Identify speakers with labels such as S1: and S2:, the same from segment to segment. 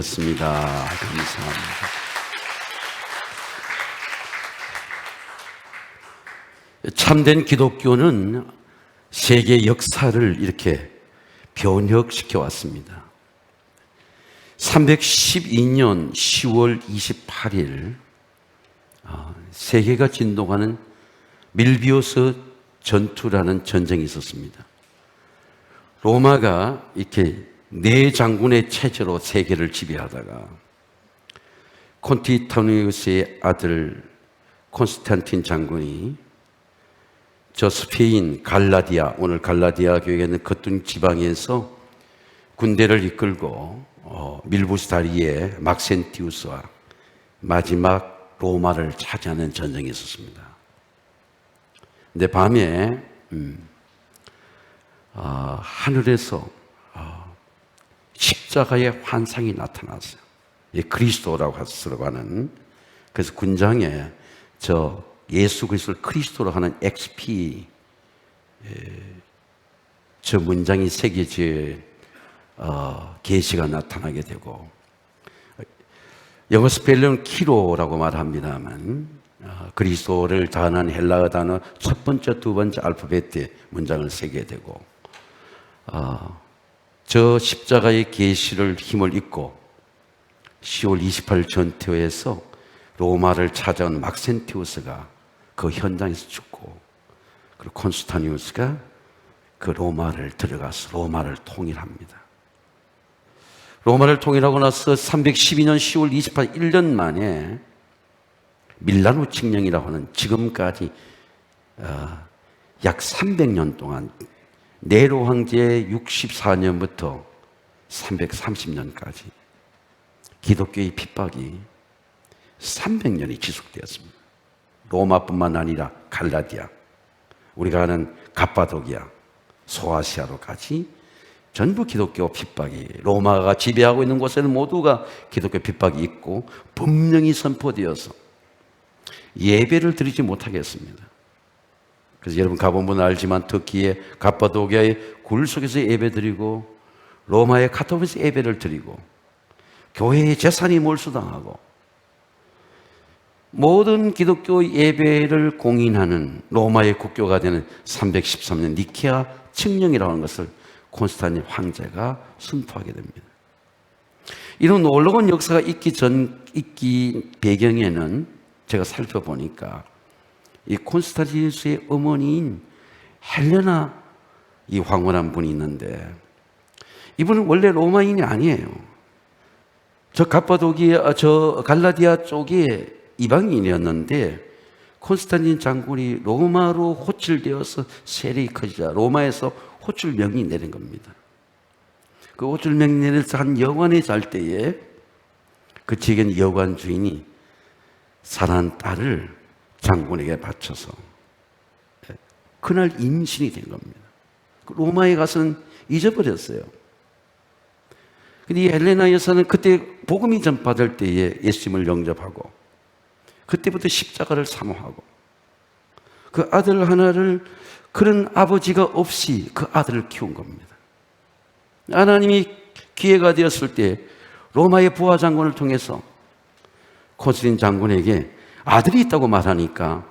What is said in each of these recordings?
S1: 드리겠습니다. 감사합니다. 참된 기독교는 세계 역사를 이렇게 변혁시켜 왔습니다. 312년 10월 28일 세계가 진동하는 밀비우스 전투라는 전쟁이 있었습니다. 로마가 이렇게 네 장군의 체제로 세계를 지배하다가 콘티타니우스의 아들 콘스탄틴 장군이 저 스페인 갈라디아, 오늘 갈라디아 교회에 있는 거뜬 지방에서 군대를 이끌고 밀부스 다리에 막센티우스와 마지막 로마를 차지하는 전쟁이 있었습니다. 근데 밤에 하늘에서 십자가의 환상이 나타났어요. 그리스도라고 하는. 그래서 군장에 예수 그리스도를 크리스도로 하는 XP 저 문장이 새겨질 계시가 나타나게 되고, 영어 스펠링은 키로라고 말합니다만 그리스도를 단한 헬라어 단어 첫 번째, 두 번째 알파벳의 문장을 새게 되고, 저 십자가의 계시를 힘을 입고 10월 28일 전투에서 로마를 찾아온 막센티우스가 그 현장에서 죽고, 그리고 콘스탄티누스가 그 로마를 들어가서 로마를 통일합니다. 로마를 통일하고 나서 312년 10월 28일 1년 만에 밀라노 칙령이라고 하는, 지금까지 약 300년 동안 네로 황제 64년부터 330년까지 기독교의 핍박이 300년이 지속되었습니다. 로마뿐만 아니라 갈라디아, 우리가 아는 갑바도기아, 소아시아로까지 전부 기독교 핍박이, 로마가 지배하고 있는 곳에는 모두가 기독교 핍박이 있고 분명히 선포되어서 예배를 드리지 못하게 했습니다. 그래서 여러분 가본 분은 알지만 터키의 갑바도기아의 굴 속에서 예배 드리고 로마의 카토릭에서 예배를 드리고 교회의 재산이 몰수당하고 모든 기독교 예배를 공인하는 로마의 국교가 되는 313년 니케아 칙령이라고 하는 것을 콘스탄틴 황제가 선포하게 됩니다. 이런 놀라운 역사가 있기 배경에는 제가 살펴보니까 이 콘스탄티누스의 어머니인 헬레나 이 황홀한 분이 있는데, 이분은 원래 로마인이 아니에요. 저 갑바도기아, 저 갈라디아 쪽에 이방인이었는데 콘스탄틴 장군이 로마로 호출되어서 세력이 커지자 로마에서 호출명이 내린 겁니다. 그 호출명이 내려서 한 여관에 잘 때에 그 지역의 여관 주인이 사랑한 딸을 장군에게 바쳐서 그날 임신이 된 겁니다. 로마에 가서는 잊어버렸어요. 근데 이 헬레나 여사는 그때 복음이 전파될 때에 예수님을 영접하고 그때부터 십자가를 사모하고 그 아들 하나를, 그런 아버지가 없이 그 아들을 키운 겁니다. 하나님이 기회가 되었을 때 로마의 부하 장군을 통해서 콘스탄틴 장군에게 아들이 있다고 말하니까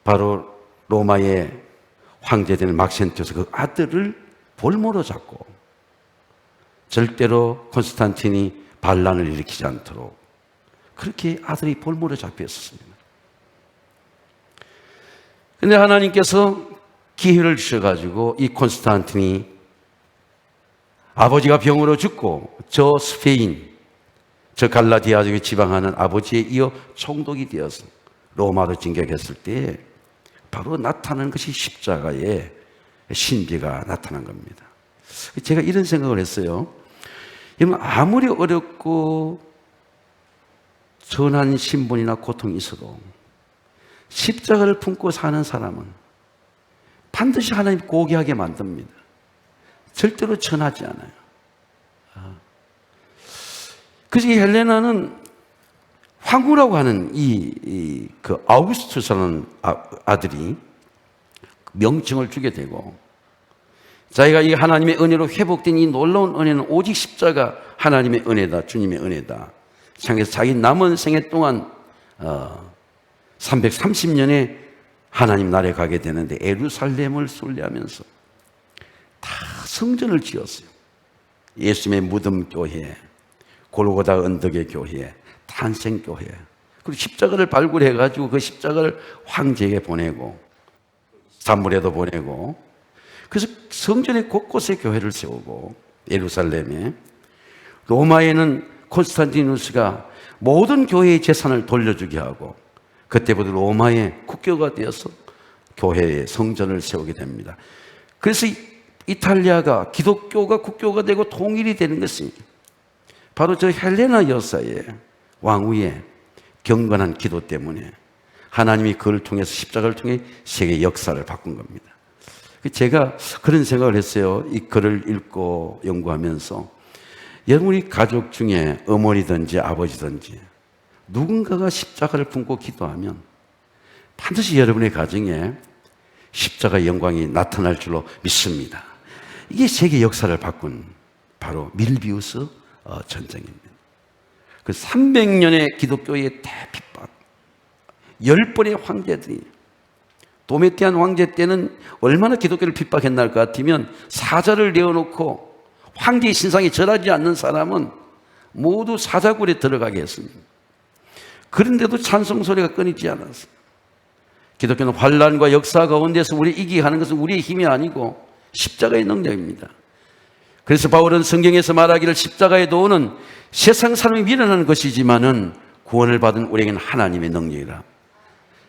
S1: 바로 로마의 황제된 막센티우스 그 아들을 볼모로 잡고 절대로 콘스탄틴이 반란을 일으키지 않도록 그렇게 아들이 볼모로 잡혔습니다. 그런데 하나님께서 기회를 주셔가지고 이 콘스탄틴이 아버지가 병으로 죽고 저 스페인, 저 갈라디아 쪽에 지방하는 아버지에 이어 총독이 되어서 로마로 진격했을 때 바로 나타난 것이 십자가의 신비가 나타난 겁니다. 제가 이런 생각을 했어요. 여러분, 아무리 어렵고 전한 신분이나 고통이 있어도 십자가를 품고 사는 사람은 반드시 하나님 고귀하게 만듭니다. 절대로 전하지 않아요. 그래서 이 헬레나는 황후라고 하는 그 아우구스투스라는 아들이 명칭을 주게 되고 자기가 이 하나님의 은혜로 회복된 이 놀라운 은혜는 오직 십자가 하나님의 은혜다, 주님의 은혜다 생각해서 자기 남은 생애 동안 330년에 하나님 나라에 가게 되는데 예루살렘을 순례하면서 다 성전을 지었어요. 예수님의 무덤 교회, 골고다 언덕의 교회, 탄생교회, 그리고 십자가를 발굴해가지고 그 십자가를 황제에게 보내고 사물에도 보내고, 그래서 성전의 곳곳에 교회를 세우고, 예루살렘에, 로마에는 콘스탄티누스가 모든 교회의 재산을 돌려주게 하고, 그때부터 로마의 국교가 되어서 교회에 성전을 세우게 됩니다. 그래서 이탈리아가 기독교가 국교가 되고 통일이 되는 것이 바로 저 헬레나 여사의 왕후의 경건한 기도 때문에 하나님이 그를 통해서 십자가를 통해 세계 역사를 바꾼 겁니다. 제가 그런 생각을 했어요. 이 글을 읽고 연구하면서 여러분이 가족 중에 어머니든지 아버지든지 누군가가 십자가를 품고 기도하면 반드시 여러분의 가정에 십자가의 영광이 나타날 줄로 믿습니다. 이게 세계 역사를 바꾼 바로 밀비우스 전쟁입니다. 그 300년의 기독교의 대핍박, 10번의 황제들이, 도메티안 황제 때는 얼마나 기독교를 핍박했나 할 것 같으면 사자를 내어놓고 황제의 신상에 절하지 않는 사람은 모두 사자굴에 들어가게 했습니다. 그런데도 찬송 소리가 끊이지 않았어요. 기독교는 환란과 역사 가운데서 우리 이기게 하는 것은 우리의 힘이 아니고 십자가의 능력입니다. 그래서 바울은 성경에서 말하기를 십자가의 도는 세상 사람이 미련한 것이지만은 구원을 받은 우리에게는 하나님의 능력이라.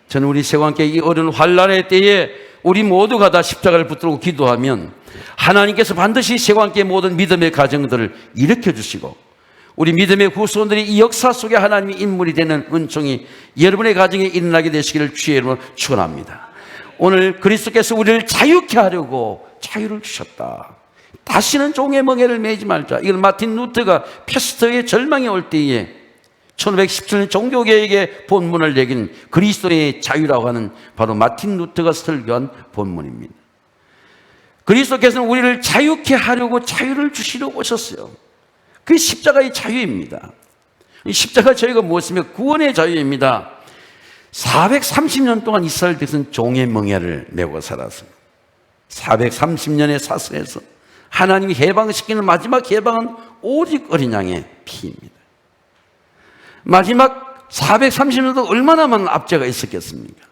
S1: 저는 우리 세와 함께 이 어려운 환란의 때에 우리 모두가 다 십자가를 붙들고 기도하면 하나님께서 반드시 세와 함께 모든 믿음의 가정들을 일으켜 주시고 우리 믿음의 후손들이 이 역사 속에 하나님의 인물이 되는 은총이 여러분의 가정에 일어나게 되시기를 주의 이름으로 축원합니다. 오늘 그리스도께서 우리를 자유케 하려고 자유를 주셨다. 다시는 종의 멍에를 매지 말자. 이걸 마틴 루터가 패스터의 절망이 올 때에 1517년 종교개혁의 본문을 내긴 그리스도의 자유라고 하는 바로 마틴 루터가 설교한 본문입니다. 그리스도께서는 우리를 자유케 하려고 자유를 주시려고 오셨어요. 그게 십자가의 자유입니다. 십자가 자유가 무엇이며 구원의 자유입니다. 430년 동안 이스라엘 백성은 종의 멍에를 메고 살았습니다. 430년의 사슬에서 하나님이 해방시키는 마지막 해방은 오직 어린 양의 피입니다. 마지막 430년도 얼마나 많은 압제가 있었겠습니까?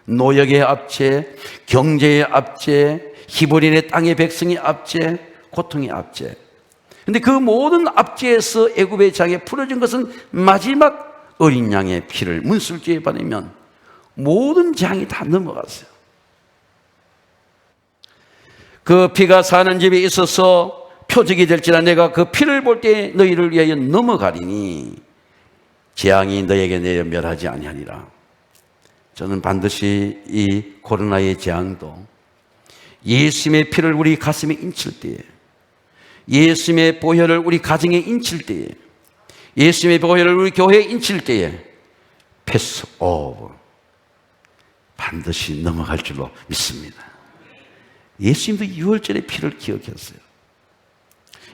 S1: 노역의 압제, 경제의 압제, 히브리인의 땅의 백성의 압제, 고통의 압제. 근데 그 모든 압제에서 애굽의 장에 풀어진 것은 마지막 어린 양의 피를 문술주에 바르면 모든 장이 다 넘어갔어요. 그 피가 사는 집에 있어서 표적이 될지라 내가 그 피를 볼 때 너희를 위하여 넘어가리니 재앙이 너에게 내려 멸하지 아니하리라. 저는 반드시 이 코로나의 재앙도 예수님의 피를 우리 가슴에 인칠 때에, 예수님의 보혈을 우리 가정에 인칠 때에, 예수님의 보혈을 우리 교회에 인칠 때에 패스 오버 반드시 넘어갈 줄로 믿습니다. 예수님도 유월절의 피를 기억했어요.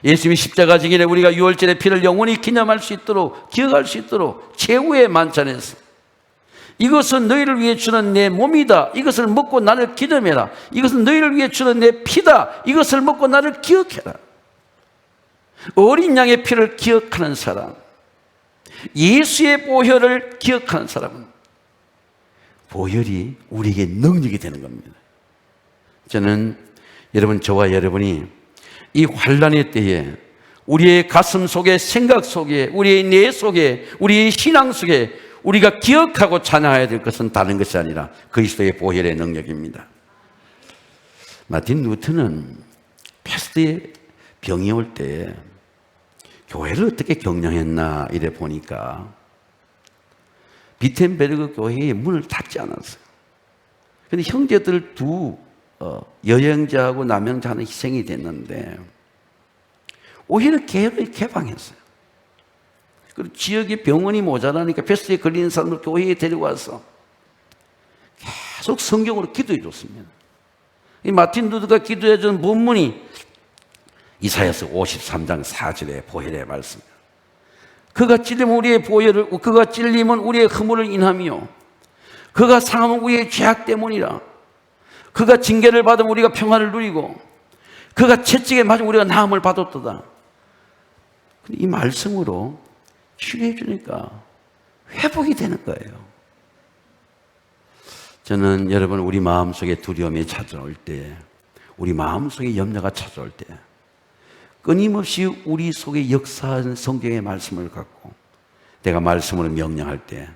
S1: 예수님이 십자가 지기에 우리가 유월절의 피를 영원히 기념할 수 있도록, 기억할 수 있도록 최후의 만찬에서 이것은 너희를 위해 주는 내 몸이다. 이것을 먹고 나를 기념해라. 이것은 너희를 위해 주는 내 피다. 이것을 먹고 나를 기억해라. 어린 양의 피를 기억하는 사람, 예수의 보혈을 기억하는 사람은 보혈이 우리에게 능력이 되는 겁니다. 저는 저와 여러분이 이 환란의 때에 우리의 가슴 속에, 생각 속에, 우리의 뇌 속에, 우리의 신앙 속에 우리가 기억하고 찬양해야 될 것은 다른 것이 아니라 그리스도의 보혈의 능력입니다. 마틴 루터는 패스트의 병이 올 때 교회를 어떻게 경영했나 이래 보니까 비텐베르그 교회의 문을 닫지 않았어요. 그런데 형제들 두 여행자하고 남행자는 희생이 됐는데 오히려 교회를 개방했어요. 그리고 지역에 병원이 모자라니까 패스트에 걸리는 사람을 교회에 데려와서 계속 성경으로 기도해 줬습니다. 이 마틴 루터가 기도해 준 본문이 이사야서 53장 4절의 보혈의 말씀. 그가 찔리면 우리의 보혈을, 그가 찔리면 우리의 허물을 인하며 그가 상하면 우리의 죄악 때문이라. 그가 징계를 받으면 우리가 평안을 누리고 그가 채찍에 맞으면 우리가 나음을 받았도다. 이 말씀으로 치료해 주니까 회복이 되는 거예요. 저는 여러분, 우리 마음속에 두려움이 찾아올 때, 우리 마음속에 염려가 찾아올 때 끊임없이 우리 속에 역사한 성경의 말씀을 갖고 내가 말씀으로 명령할 때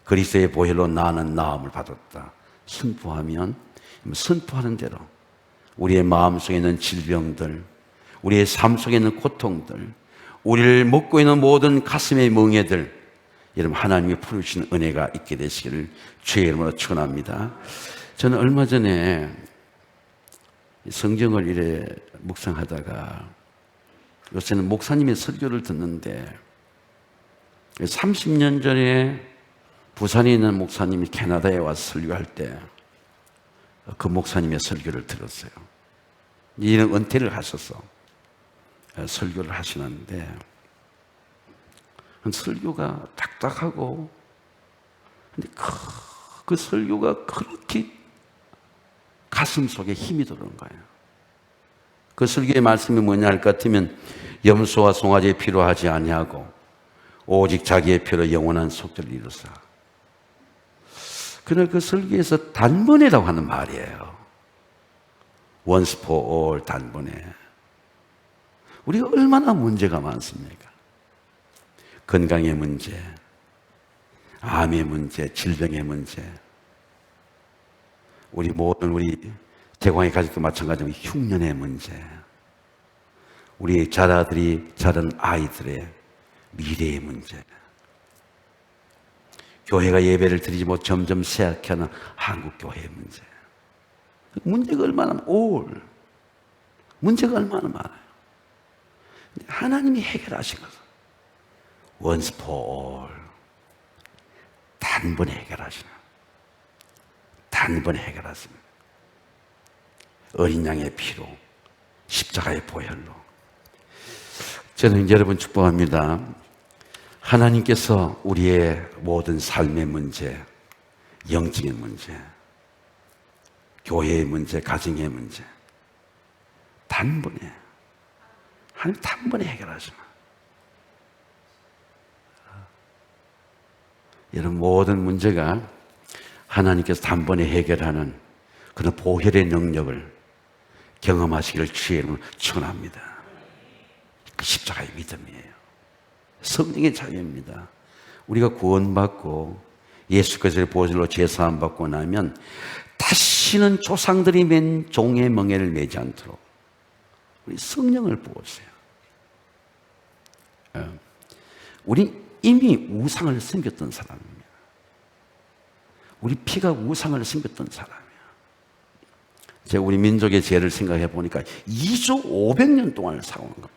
S1: 그리스도의 보혈로 나는 나음을 받았다 선포하면, 선포하는 대로 우리의 마음속에 있는 질병들, 우리의 삶 속에 있는 고통들, 우리를 먹고 있는 모든 가슴의 멍에들, 여러분 하나님이 풀어주시는 은혜가 있게 되시기를 주의 이름으로 축원합니다. 저는 얼마 전에 성경을 이래 묵상하다가 요새는 목사님의 설교를 듣는데 30년 전에 부산에 있는 목사님이 캐나다에 와서 설교할 때 그 목사님의 설교를 들었어요. 이런 은퇴를 하셔서 설교를 하시는데 설교가 딱딱하고, 근데 그 설교가 그렇게 가슴 속에 힘이 들어오는 거예요. 그 설교의 말씀이 뭐냐 할 것 같으면 염소와 송아지의 피로 하지 아니하고 오직 자기의 피로 영원한 속죄를 이루사. 그날 그 설교에서 단번에라고 하는 말이에요. Once for all, 단번에. 우리가 얼마나 문제가 많습니까? 건강의 문제, 암의 문제, 질병의 문제, 우리 모든 우리 제광의 가족도 마찬가지로 흉년의 문제, 우리 자란 아이들의 미래의 문제, 교회가 예배를 드리지 못 점점 쇠약해하는 한국 교회의 문제. 문제가 얼마나 문제가 얼마나 많아요. 하나님이 해결하신 것은 once for all, 단번에 해결하시는, 단번에 해결하십니다. 어린 양의 피로, 십자가의 보혈로. 저는 여러분 축복합니다. 하나님께서 우리의 모든 삶의 문제, 영적인 문제, 교회의 문제, 가정의 문제, 단번에, 하나님 단번에 해결하십니다. 이런 모든 문제가 하나님께서 단번에 해결하는 그런 보혈의 능력을 경험하시기를 주의 이름으로 축원합니다. 그 십자가의 믿음이에요. 성령의 자유입니다. 우리가 구원받고 예수 그리스도의 보혈로 제사함 받고 나면 다시는 조상들이 맨 종의 멍에를 매지 않도록 우리 성령을 부으세요. 우리 이미 우상을 섬겼던 사람입니다. 우리 피가 우상을 섬겼던 사람이에요. 제가 우리 민족의 죄를 생각해 보니까 2조 500년 동안 싸우는 거예요.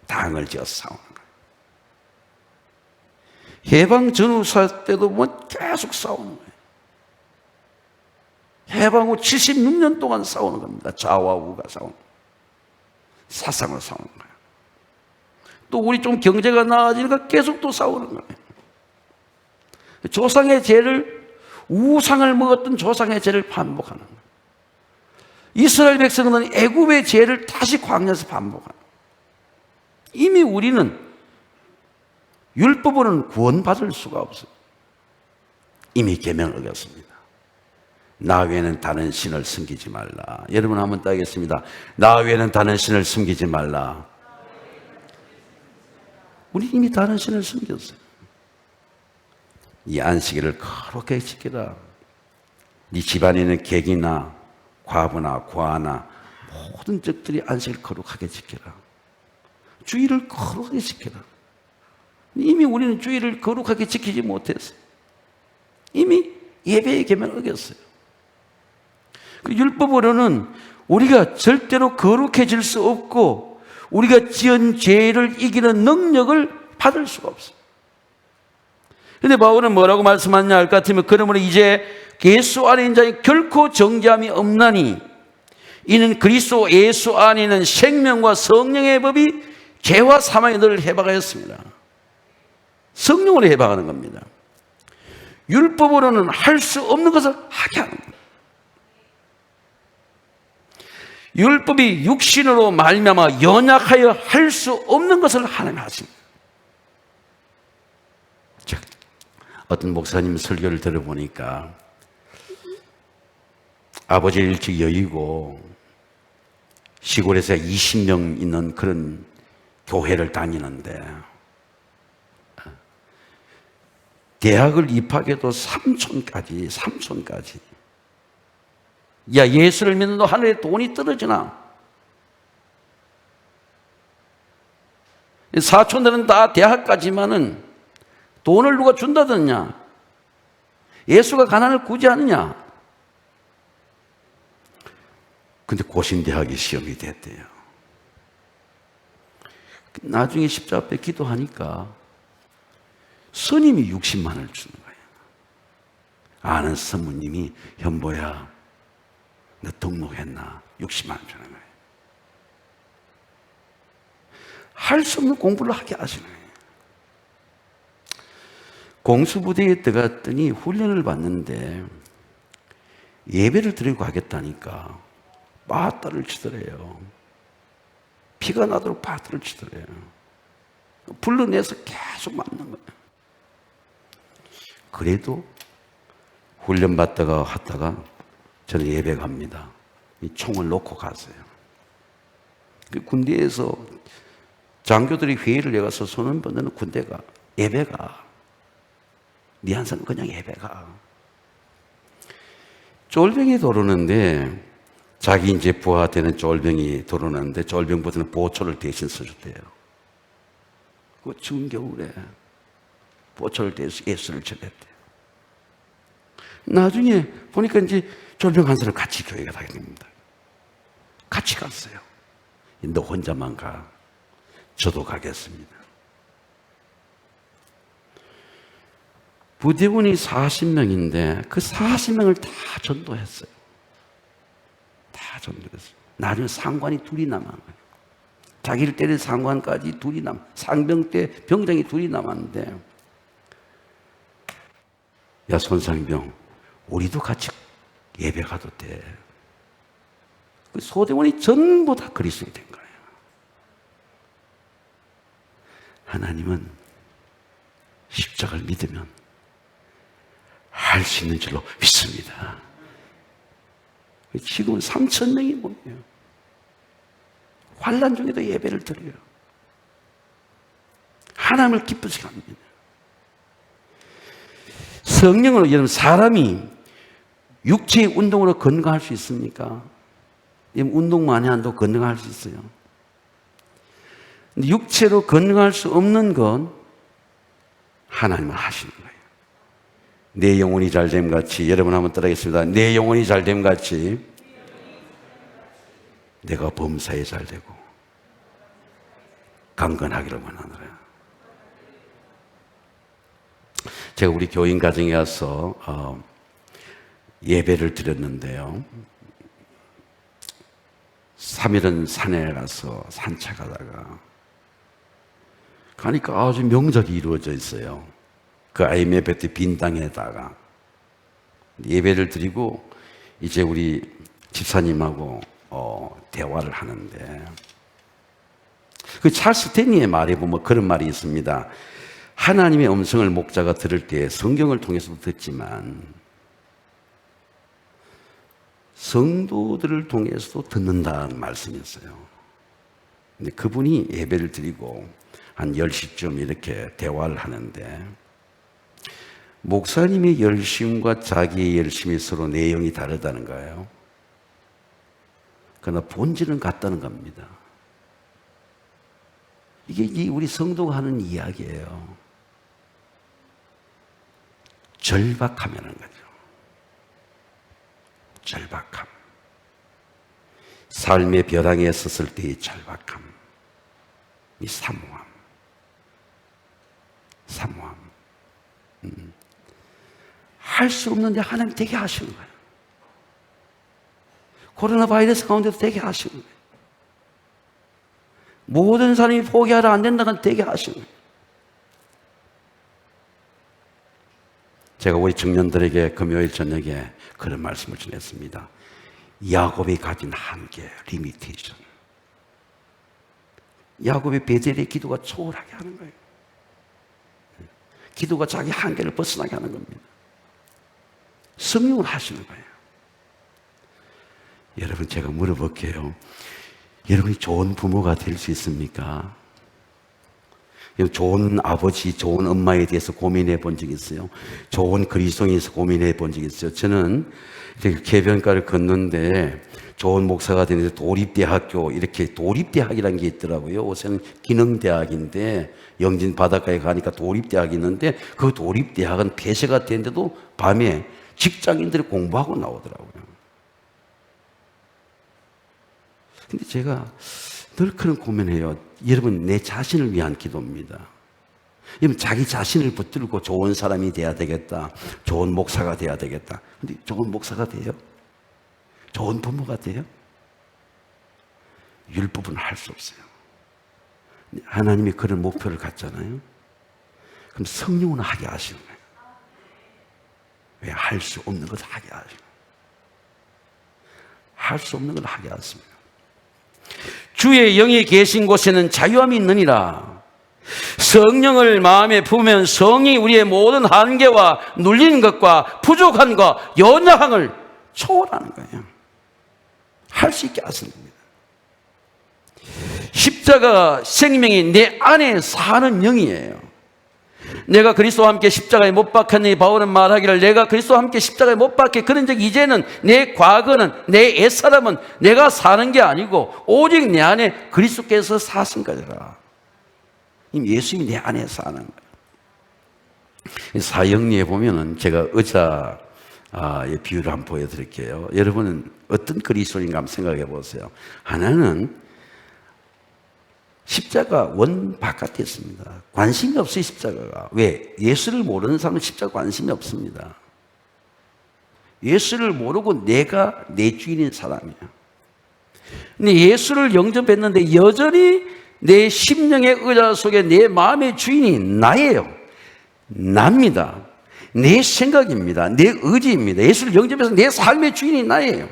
S1: 당을 지어서 싸우는 거예요. 해방 전후사 때도 뭐 계속 싸우는 거예요. 해방 후 76년 동안 싸우는 겁니다. 좌와 우가 싸우는 거예요. 사상으로 싸우는 거예요. 또 우리 좀 경제가 나아지니까 계속 또 싸우는 거예요. 조상의 죄를, 우상을 먹었던 조상의 죄를 반복하는 거예요. 이스라엘 백성은 애굽의 죄를 다시 광야에서 반복하는 거예요. 이미 우리는 율법으로는 구원받을 수가 없어요. 이미 계명을 어겼습니다. 나 외에는 다른 신을 섬기지 말라. 여러분 한번 따겠습니다. 나 외에는 다른 신을 섬기지 말라. 우리 이미 다른 신을 섬겼어요. 이 안식일을 거룩하게 지키라. 네 집안에 있는 객이나 과부나 과나 모든 적들이 안식일을 거룩하게 지키라. 주일을 거룩하게 지키라. 이미 우리는 주일을 거룩하게 지키지 못했어요. 이미 예배의 계명을 어겼어요. 그 율법으로는 우리가 절대로 거룩해질 수 없고 우리가 지은 죄를 이기는 능력을 받을 수가 없어요. 근데 바울은 뭐라고 말씀하냐 할 것 같으면, 그러므로 이제 예수 안에 있는 자에 결코 정죄함이 없나니 이는 그리스도 예수 안에 있는 생명과 성령의 법이 죄와 사망의 너를 해박하였습니다. 성령으로 해박하는 겁니다. 율법으로는 할 수 없는 것을 하게 하는 겁니다. 율법이 육신으로 말미암아 연약하여 할 수 없는 것을 하나님 하십니다. 어떤 목사님 설교를 들어보니까 아버지 일찍 여의고 시골에서 20명 있는 그런 교회를 다니는데 대학을 입학해도 삼촌까지. 야, 예수를 믿는다 하늘에 돈이 떨어지나? 사촌들은 다 대학까지만은 돈을 누가 준다더냐? 예수가 가난을 구제하느냐? 근데 고신대학이 시험이 됐대요. 나중에 십자가 앞에 기도하니까 스님이 60만 원을 주는 거예요. 아는 스님이, 현보야, 너 등록했나? 60만 원 주는 거예요. 할 수 없는 공부를 하게 하시는 거예요. 공수부대에 들어갔더니 훈련을 받는데 예배를 드리고 가겠다니까 빠따를 치더래요. 피가 나도록 빠따를 치더래요. 불러내서 계속 맞는 거예요. 그래도 훈련 받다가 하다가 저는 예배 갑니다. 이 총을 놓고 갔어요. 군대에서 장교들이 회의를 해가서 손은 번는 군대가 예배가 네 한선 그냥 예배가 쫄병이 들어오는데 자기 이제 부하되는 쫄병이 들어오는데 쫄병보다는 보초를 대신 써줬대요. 그 추운 겨울에 보초를 대신 예수를 전했대요. 나중에 보니까 이제 쫄병 한 사람 같이 교회가 가게 됩니다. 같이 갔어요. 너 혼자만 가. 저도 가겠습니다. 부대원이 40명인데 그 40명을 다 전도했어요. 다 전도했어요. 나중에 상관이 둘이 남은 거예요. 자기를 때린 상관까지 둘이 상병 때 병장이 둘이 남았는데, 야 손상병, 우리도 같이 예배 가도 돼. 그 소대원이 전부 다 그리스도인이 된 거예요. 하나님은 십자가를 믿으면 할 수 있는 줄로 믿습니다. 지금은 3,000명이 모여요. 환난 중에도 예배를 드려요. 하나님을 기쁘시게 합니다. 성령으로, 여러분, 사람이 육체의 운동으로 건강할 수 있습니까? 운동 많이 한다고 건강할 수 있어요. 근데 육체로 건강할 수 없는 건 하나님은 하시는 거예요. 내 영혼이 잘됨 같이, 여러분 한번 따라하겠습니다. 내 영혼이 잘됨 같이 내가 범사에 잘되고 강건하기를 원하노라. 제가 우리 교인 가정에 가서 예배를 드렸는데요, 3일은 산에 가서 산책하다가 가니까 아주 명작이 이루어져 있어요. 그 IMF 때 빈 땅에다가 예배를 드리고 이제 우리 집사님하고 대화를 하는데, 그 찰스 스탠리의 말에 보면 그런 말이 있습니다. 하나님의 음성을 목자가 들을 때 성경을 통해서도 듣지만 성도들을 통해서도 듣는다는 말씀이었어요. 근데 그분이 예배를 드리고 한 10시쯤 이렇게 대화를 하는데, 목사님의 열심과 자기의 열심이 서로 내용이 다르다는 거예요. 그러나 본질은 같다는 겁니다. 이게 우리 성도가 하는 이야기예요. 절박함이라는 거죠. 절박함. 삶의 벼랑에 섰을 때의 절박함. 이 사모함. 사모함. 할 수 없는데 하나님 되게 하시는 거예요. 코로나 바이러스 가운데도 되게 하시는 거예요. 모든 사람이 포기하라 안 된다고 되게 하시는 거예요. 제가 우리 청년들에게 금요일 저녁에 그런 말씀을 전했습니다. 야곱이 가진 한계, 리미테이션. 야곱의 베델의 기도가 초월하게 하는 거예요. 기도가 자기 한계를 벗어나게 하는 겁니다. 성령을 하시는 거예요. 여러분, 제가 물어볼게요. 여러분이 좋은 부모가 될 수 있습니까? 좋은 아버지, 좋은 엄마에 대해서 고민해 본 적 있어요? 좋은 그리스도인에서 고민해 본 적 있어요? 저는 개변가를 걷는데 좋은 목사가 되는데 도립대학교, 이렇게 도립대학이라는 게 있더라고요. 요새는 기능대학인데 영진 바닷가에 가니까 도립대학이 있는데 그 도립대학은 폐쇄가 됐는데도 밤에 직장인들이 공부하고 나오더라고요. 근데 제가 늘 그런 고민해요. 여러분, 내 자신을 위한 기도입니다. 여러분, 자기 자신을 붙들고 좋은 사람이 돼야 되겠다. 좋은 목사가 돼야 되겠다. 근데 좋은 목사가 돼요? 좋은 부모가 돼요? 율법은 할 수 없어요. 하나님이 그런 목표를 갖잖아요. 그럼 성령은 하게 하시는 거예요. 왜? 할 수 없는 것을 하게 하시는 거예요. 할 수 없는 걸 하게 하십니다. 주의 영이 계신 곳에는 자유함이 있느니라. 성령을 마음에 품으면 성이 우리의 모든 한계와 눌리는 것과 부족함과 연약함을 초월하는 거예요. 할 수 있게 하시는 겁니다. 십자가 생명이 내 안에 사는 영이에요. 내가 그리스도와 함께 십자가에 못 박혔니? 바울은 말하기를 내가 그리스도와 함께 십자가에 못 박혀. 그런 적 이제는 내 과거는, 내 옛사람은 내가 사는 게 아니고 오직 내 안에 그리스도께서 사신 거라. 이미 예수님이 내 안에 사는 거예요. 사형리에 보면은 제가 의자의 비유를 한번 보여드릴게요. 여러분은 어떤 그리스도인가 한번 생각해 보세요. 하나는 십자가 원 바깥에 있습니다. 관심이 없어요, 십자가가. 왜? 예수를 모르는 사람은 십자가 관심이 없습니다. 예수를 모르고 내가 내 주인인 사람이야. 근데 예수를 영접했는데 여전히 내 심령의 의자 속에 내 마음의 주인이 나예요. 납니다. 내 생각입니다. 내 의지입니다. 예수를 영접해서 내 삶의 주인이 나예요.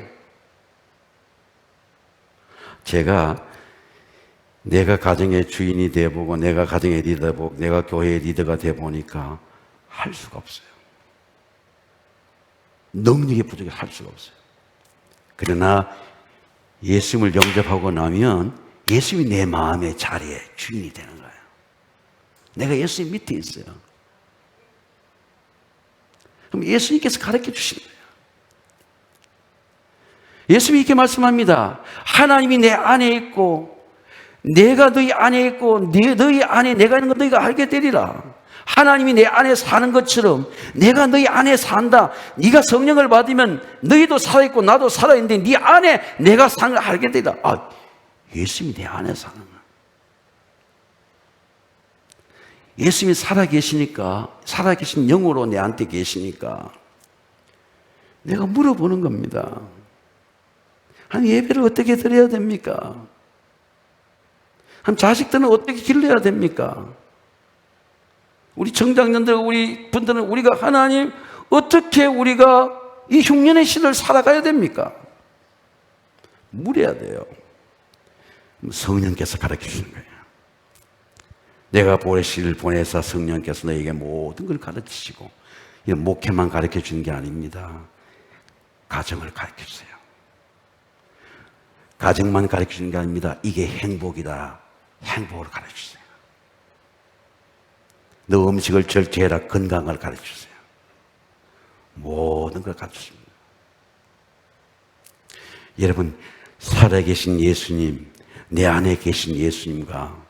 S1: 내가 가정의 주인이 되어보고 내가 가정의 리더보고 내가 교회의 리더가 되어보니까 할 수가 없어요. 능력이 부족해 할 수가 없어요. 그러나 예수님을 영접하고 나면 예수님이 내 마음의 자리에 주인이 되는 거예요. 내가 예수님 밑에 있어요. 그럼 예수님께서 가르쳐 주시는 거예요. 예수님이 이렇게 말씀합니다. 하나님이 내 안에 있고 내가 너희 안에 있고 너희 안에 내가 있는 거 너희가 알게 되리라. 하나님이 내 안에 사는 것처럼 내가 너희 안에 산다. 네가 성령을 받으면 너희도 살아있고 나도 살아있는데 네 안에 내가 사는 걸 알게 되리라. 아, 예수님이 내 안에 사는 거야. 예수님이 살아계시니까, 살아계신 영으로 내한테 계시니까 내가 물어보는 겁니다. 한 예배를 어떻게 드려야 됩니까? 한 자식들은 어떻게 길러야 됩니까? 우리 청장년들, 우리 분들은 우리가 하나님 어떻게 우리가 이 흉년의 시대를 살아가야 됩니까? 물어야 돼요. 성령께서 가르쳐 주시는 거예요. 내가 보내시를 보내사 성령께서 너에게 모든 걸 가르치시고 이런 목회만 가르쳐 주는 게 아닙니다. 가정을 가르쳐 주세요. 가정만 가르쳐 주는 게 아닙니다. 이게 행복이다. 행복을 가르쳐 주세요. 너 음식을 절제해라. 건강을 가르쳐 주세요. 모든 걸 가르쳐 줍니다. 여러분, 살아계신 예수님, 내 안에 계신 예수님과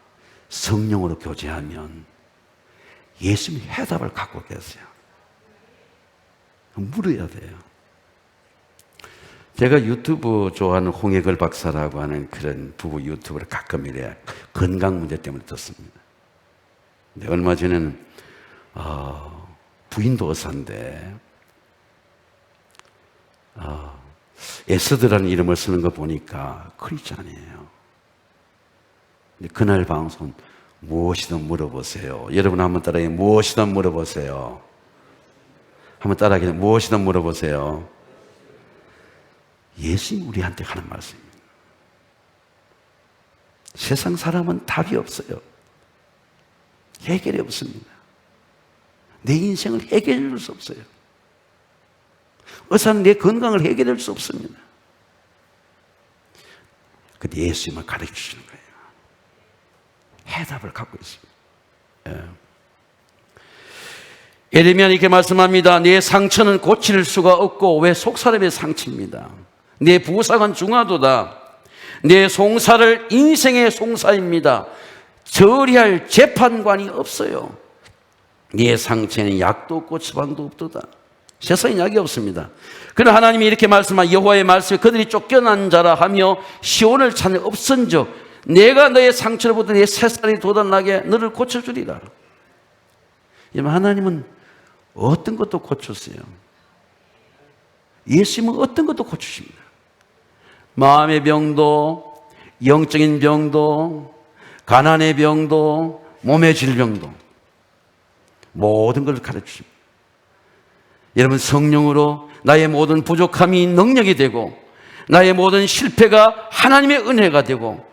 S1: 성령으로 교제하면 예수님이 해답을 갖고 계세요. 물어야 돼요. 제가 유튜브 좋아하는 홍해걸 박사라고 하는 그런 부부 유튜브를 가끔 이래 건강 문제 때문에 듣습니다. 근데 얼마 전에는 부인도 의사인데 에스더라는 이름을 쓰는 거 보니까 크리스찬이에요. 근데 그날 방송 무엇이든 물어보세요. 여러분 한번 따라해. 무엇이든 물어보세요. 한번 따라하게. 무엇이든 물어보세요. 예수님 우리한테 하는 말씀입니다. 세상 사람은 답이 없어요. 해결이 없습니다. 내 인생을 해결해 줄 수 없어요. 의사는 내 건강을 해결해 줄 수 없습니다. 근데 예수님을 가르쳐 주시는 거예요. 해답을 갖고 있습니다. 예레미야 이렇게 말씀합니다. 내 상처는 고칠 수가 없고 왜 속사람의 상처입니다. 내 부상은 중하도다. 내 송사를 인생의 송사입니다. 처리할 재판관이 없어요. 네 상처에는 약도 없고 처방도 없도다. 세상에 약이 없습니다. 그러나 하나님이 이렇게 말씀한 여호와의 말씀에 그들이 쫓겨난 자라 하며 시온을 찾는 없은즉 내가 너의 상처를 보더니 내 새살이 돋아나게 너를 고쳐주리라. 하나님은 어떤 것도 고쳤어요. 예수님은 어떤 것도 고치십니다. 마음의 병도, 영적인 병도, 가난의 병도, 몸의 질병도 모든 걸 가르치십니다. 여러분 성령으로 나의 모든 부족함이 능력이 되고 나의 모든 실패가 하나님의 은혜가 되고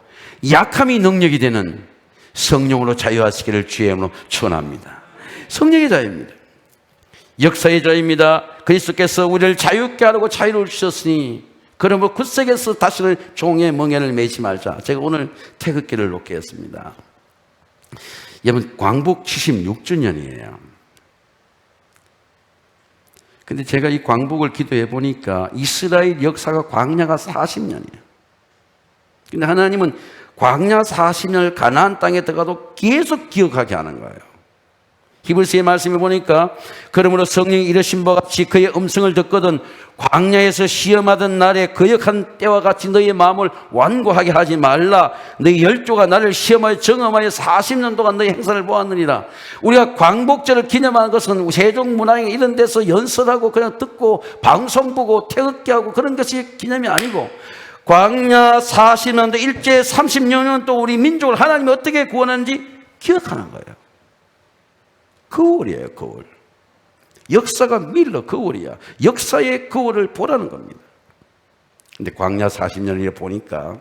S1: 약함이 능력이 되는 성령으로 자유하시기를 주의 이름으로 축원합니다. 성령의 자유입니다. 역사의 자유입니다. 그리스도께서 우리를 자유케 하려고 자유를 주셨으니 그러므로 굳세게서 다시는 종의 멍에를 매지 말자. 제가 오늘 태극기를 놓게 했습니다. 여러분 광복 76주년이에요. 근데 제가 이 광복을 기도해 보니까 이스라엘 역사가 광야가 40년이에요. 근데 하나님은 광야 40년을 가나안 땅에 들어가도 계속 기억하게 하는 거예요. 히브리서의 말씀에 보니까 그러므로 성령이 이르신 바와 같이 그의 음성을 듣거든 광야에서 시험하던 날에 거역한 때와 같이 너희의 마음을 완고하게 하지 말라. 너희 열조가 나를 시험하여 정험하여 40년 동안 너희 행사를 보았느니라. 우리가 광복절을 기념하는 것은 세종문화회 이런 데서 연설하고 그냥 듣고 방송 보고 태극기하고 그런 것이 기념이 아니고 광야 40년도 일제 30년 또 우리 민족을 하나님이 어떻게 구원하는지 기억하는 거예요. 거울이에요, 거울. 역사가 밀러 거울이야. 역사의 거울을 보라는 겁니다. 근데 광야 40년을 보니까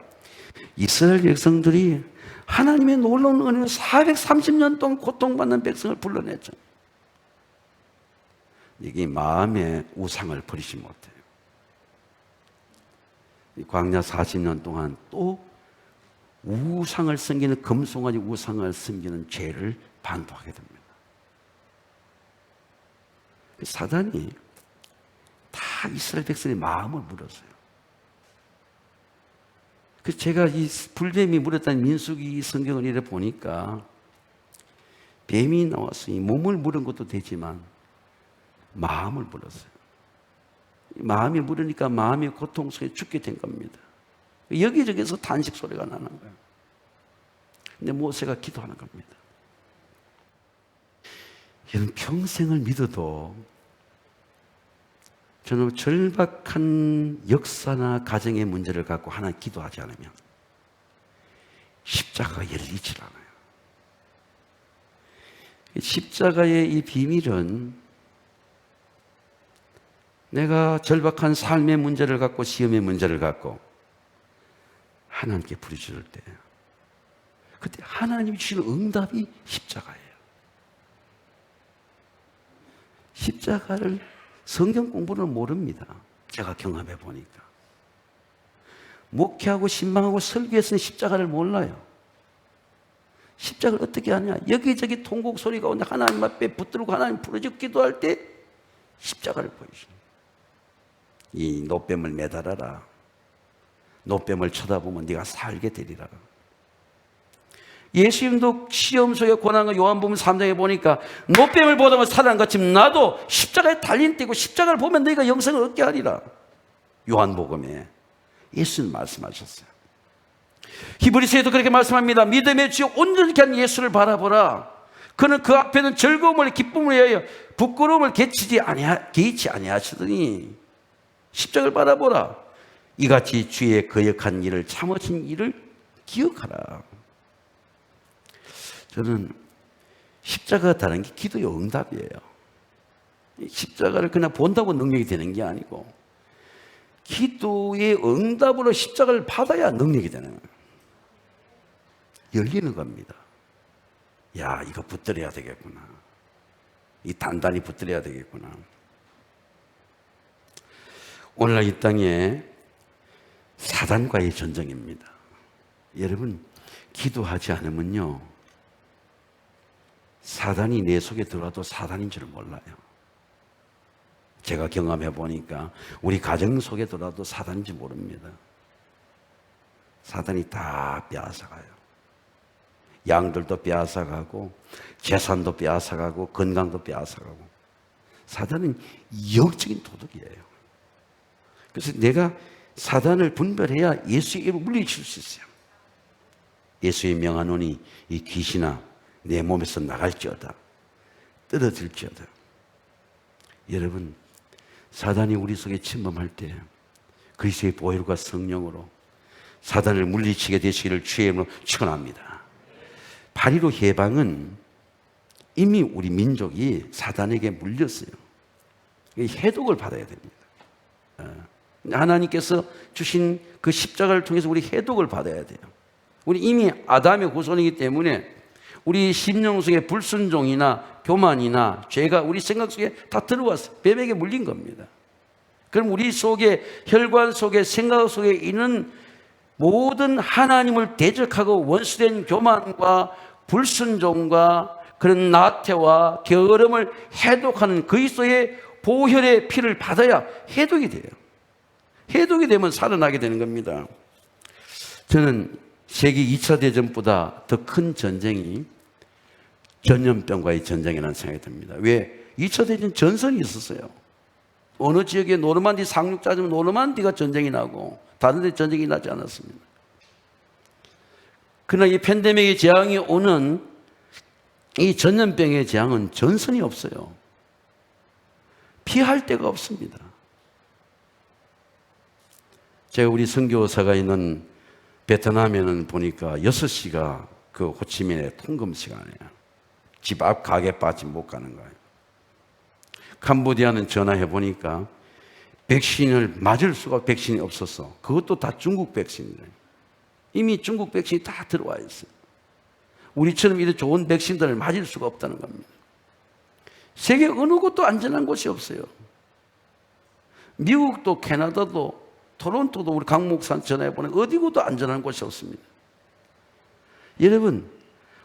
S1: 이스라엘 백성들이 하나님의 놀라운 은혜로 430년 동안 고통받는 백성을 불러냈죠. 이게 마음의 우상을 버리지 못해요. 이 광야 40년 동안 또 우상을 섬기는 금송아지 우상을 섬기는 죄를 반복하게 됩니다. 사단이 다 이스라엘 백성의 마음을 물었어요. 그래서 제가 이 불뱀이 물었다는 민수기 성경을 이래 보니까 뱀이 나왔으니 몸을 물은 것도 되지만 마음을 물었어요. 마음이 물으니까 마음의 고통 속에 죽게 된 겁니다. 여기저기서 탄식 소리가 나는 거예요. 근데 모세가 기도하는 겁니다. 여러분 평생을 믿어도 저는 절박한 역사나 가정의 문제를 갖고 하나 기도하지 않으면 십자가가 열리질 않아요. 십자가의 이 비밀은 내가 절박한 삶의 문제를 갖고 시험의 문제를 갖고 하나님께 부르짖을 때 그때 하나님이 주시는 응답이 십자가예요. 십자가를 성경 공부는 모릅니다. 제가 경험해 보니까. 목회하고 신방하고 설교에서는 십자가를 몰라요. 십자가를 어떻게 하냐? 여기저기 통곡 소리가 오는데 하나님 앞에 붙들고 하나님 부르짖고 기도할 때 십자가를 보여주는 이 노뱀을 매달아라. 노뱀을 쳐다보면 네가 살게 되리라. 예수님도 시험 속에 고난과 요한복음 3장에 보니까 노뱀을 보다가 살아난 것처럼 나도 십자가에 달린 띠고 십자가를 보면 너희가 영생을 얻게 하리라. 요한복음에 예수님 말씀하셨어요. 히브리서에도 그렇게 말씀합니다. 믿음의 주여 온전히 한 예수를 바라보라. 그는 그 앞에는 즐거움을 기쁨을 위하여 부끄러움을 개의치 아니하시더니 십자가를 바라보라. 이같이 주의 거역한 일을 참으신 일을 기억하라. 저는 십자가가 다른 게 기도의 응답이에요. 십자가를 그냥 본다고 능력이 되는 게 아니고 기도의 응답으로 십자가를 받아야 능력이 되는 거예요. 열리는 겁니다. 야, 이거 붙들어야 되겠구나. 이 단단히 붙들어야 되겠구나. 오늘날 이 땅에 사단과의 전쟁입니다. 여러분, 기도하지 않으면요, 사단이 내 속에 들어와도 사단인 줄 몰라요. 제가 경험해 보니까 우리 가정 속에 들어와도 사단인지 모릅니다. 사단이 다 빼앗아가요. 양들도 빼앗아가고 재산도 빼앗아가고 건강도 빼앗아가고. 사단은 영적인 도둑이에요. 그래서 내가 사단을 분별해야 예수의 이름을 물리칠 수 있어요. 예수의 명하노니 이 귀신아 내 몸에서 나갈지어다, 떨어질지어다. 여러분, 사단이 우리 속에 침범할 때 그리스도의 보혈과 성령으로 사단을 물리치게 되시기를 주의 이름으로 축원합니다. 8.15 해방은 이미 우리 민족이 사단에게 물렸어요. 해독을 받아야 됩니다. 하나님께서 주신 그 십자가를 통해서 우리 해독을 받아야 돼요. 우리 이미 아담의 후손이기 때문에 우리 심령 속에 불순종이나 교만이나 죄가 우리 생각 속에 다 들어와서 뱀에게 물린 겁니다. 그럼 우리 속에 혈관 속에 생각 속에 있는 모든 하나님을 대적하고 원수된 교만과 불순종과 그런 나태와 게으름을 해독하는 그리스도의 보혈의 피를 받아야 해독이 돼요. 해독이 되면 살아나게 되는 겁니다. 저는 세계 2차 대전보다 더 큰 전쟁이 전염병과의 전쟁이라는 생각이 듭니다. 왜? 2차 대전 전선이 있었어요. 어느 지역에 노르만디 상륙자면 노르만디가 전쟁이 나고 다른 데 전쟁이 나지 않았습니다. 그러나 이 팬데믹의 재앙이 오는 이 전염병의 재앙은 전선이 없어요. 피할 데가 없습니다. 제가 우리 선교사가 있는 베트남에는 보니까 6시가 그 호치민의 통금 시간이에요. 집 앞 가게 빠지면 못 가는 거예요. 캄보디아는 전화해 보니까 백신을 맞을 수가 백신이 없었어. 그것도 다 중국 백신이래요. 이미 중국 백신이 다 들어와 있어요. 우리처럼 이렇게 좋은 백신들을 맞을 수가 없다는 겁니다. 세계 어느 곳도 안전한 곳이 없어요. 미국도 캐나다도 토론토도 우리 강 목사한테 전화해 보니 어디 곳도 안전한 곳이 없습니다. 여러분,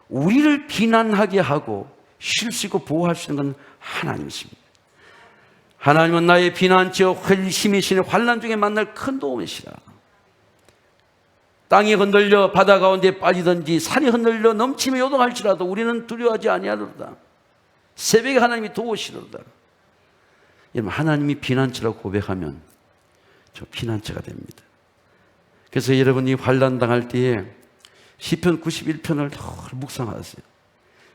S1: 우리를 비난하게 하고 쉴 수 있고 보호할 수 있는 건 하나님이십니다. 하나님은 나의 피난처 힘이시니 환난 중에 만날 큰 도움이시라. 땅이 흔들려 바다 가운데 빠지든지 산이 흔들려 넘치며 요동할지라도 우리는 두려워하지 아니하리로다. 새벽에 하나님이 도우시리로다. 여러분, 하나님이 피난처라고 고백하면 저 피난처가 됩니다. 그래서 여러분이 환난 당할 때에 시편 91편을 묵상하세요.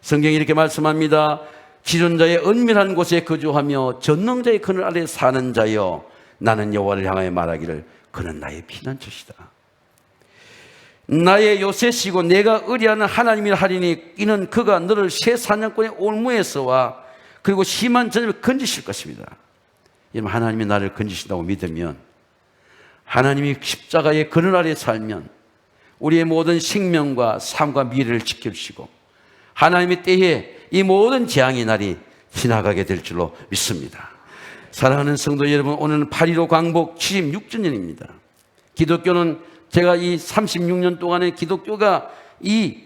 S1: 성경이 이렇게 말씀합니다. 지존자의 은밀한 곳에 거주하며 전능자의 그늘 아래 사는 자여, 나는 여호와를 향하여 말하기를 그는 나의 피난처시다. 나의 요새시고 내가 의리하는 하나님이라 하리니 이는 그가 너를 새 사냥꾼의 올무에서와 그리고 심한 전염에 건지실 것입니다. 여러분, 하나님이 나를 건지신다고 믿으면, 하나님이 십자가의 그늘 아래 살면 우리의 모든 생명과 삶과 미래를 지켜주시고 하나님의 때에 이 모든 재앙의 날이 지나가게 될 줄로 믿습니다. 사랑하는 성도 여러분, 오늘은 8.15 광복 76주년입니다. 기독교는 제가 이 36년 동안의 기독교가 이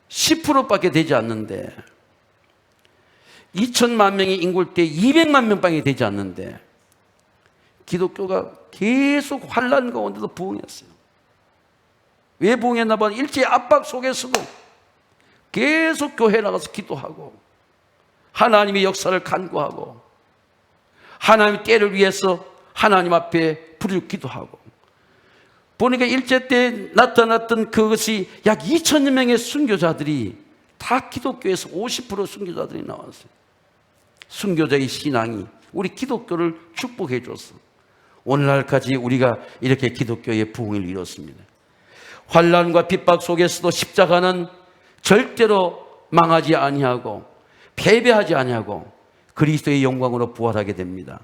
S1: 10%밖에 되지 않는데 2천만 명의 인구일 때 200만 명밖에 되지 않는데 기독교가 계속 환난 가운데도 부흥했어요. 왜 부흥했나 봐? 일제의 압박 속에서도 계속 교회 나가서 기도하고 하나님의 역사를 간구하고 하나님의 때를 위해서 하나님 앞에 부르짖고 기도하고, 보니까 일제 때 나타났던 그것이 약 2천여 명의 순교자들이 다 기독교에서 50% 순교자들이 나왔어요. 순교자의 신앙이 우리 기독교를 축복해 줬어. 오늘날까지 우리가 이렇게 기독교의 부흥을 이뤘습니다. 환난과 핍박 속에서도 십자가는 절대로 망하지 아니하고 패배하지 아니하고 그리스도의 영광으로 부활하게 됩니다.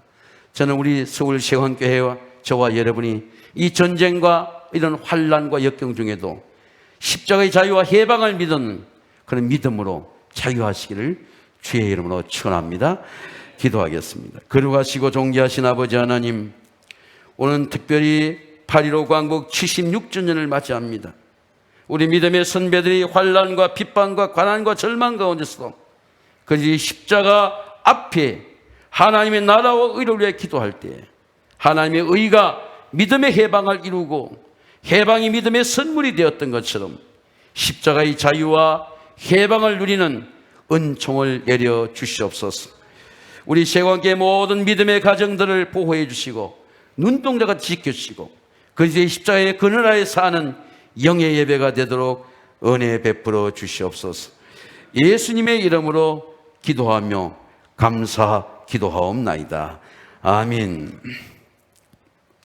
S1: 저는 우리 서울 세원교회와 저와 여러분이 이 전쟁과 이런 환난과 역경 중에도 십자가의 자유와 해방을 믿는 그런 믿음으로 자유하시기를 주의 이름으로 축원합니다. 기도하겠습니다. 거룩하시고 존귀하신 아버지 하나님, 오늘 특별히 8.15 광복 76주년을 맞이합니다. 우리 믿음의 선배들이 환난과 핍박과 가난과 절망 가운데서도 그 십자가 앞에 하나님의 나라와 의를 위해 기도할 때 하나님의 의가 믿음의 해방을 이루고 해방이 믿음의 선물이 되었던 것처럼 십자가의 자유와 해방을 누리는 은총을 내려 주시옵소서. 우리 세관계 모든 믿음의 가정들을 보호해 주시고 눈동자가 지켜주시고 그리스도의 십자가의 그늘하에 사는 영의 예배가 되도록 은혜 베풀어 주시옵소서. 예수님의 이름으로 기도하며 감사 기도하옵나이다. 아멘.